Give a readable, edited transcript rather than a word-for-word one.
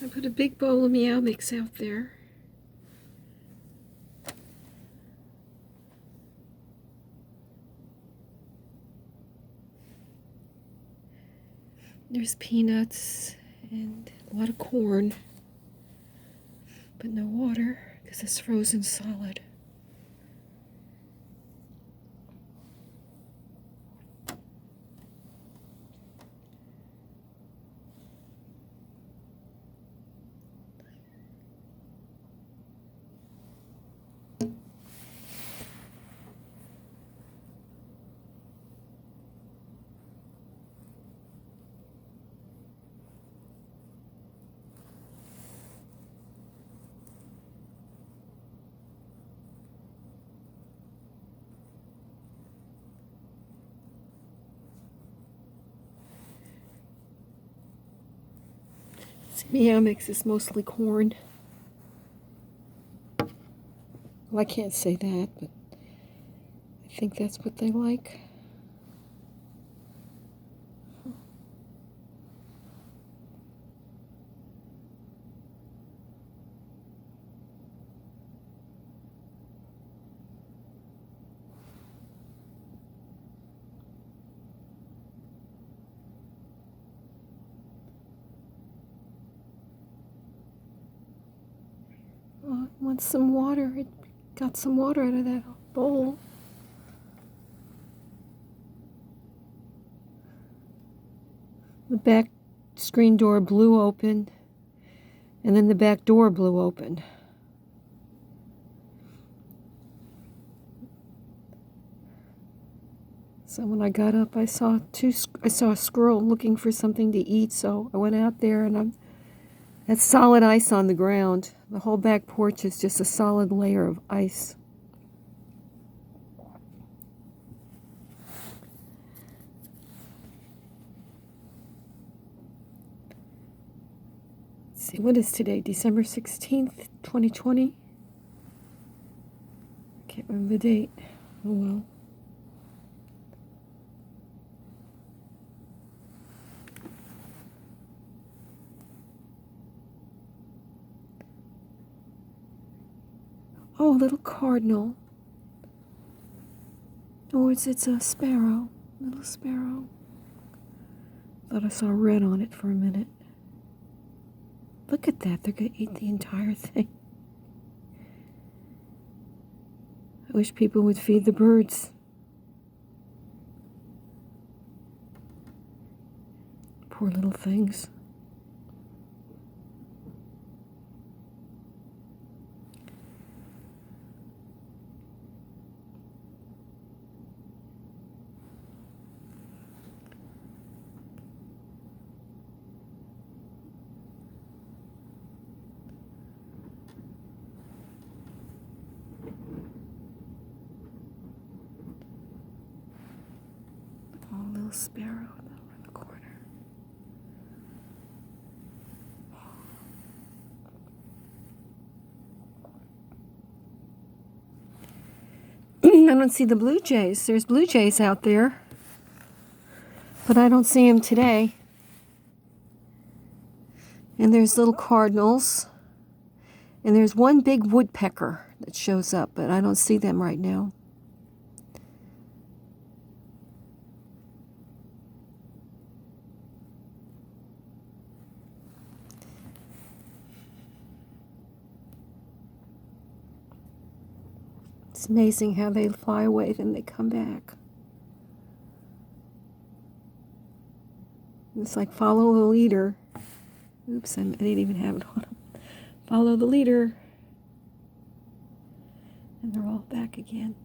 I put a big bowl of Meow Mix out there. There's peanuts and a lot of corn, but no water because it's frozen solid. Meow Mix is mostly corn. Well, I can't say that, but I think that's what they like. Oh, it wants some water. It got some water out of that bowl. The back screen door blew open, and then the back door blew open. So when I got up, I saw a squirrel looking for something to eat. So I went out there, and that's solid ice on the ground. The whole back porch is just a solid layer of ice. Let's see, what is today? December 16th, 2020? Can't remember the date. Oh well. Oh, a little cardinal. Or it's a sparrow. Little sparrow. Thought I saw red on it for a minute. Look at that. They're going to eat the entire thing. I wish people would feed the birds. Poor little things. Oh, little sparrow over in the corner. I don't see the blue jays. There's blue jays out there, but I don't see them today. And there's little cardinals. And there's one big woodpecker that shows up, but I don't see them right now. It's amazing how they fly away, then they come back. It's like follow the leader. Oops, I didn't even have it on them. Follow the leader. And they're all back again.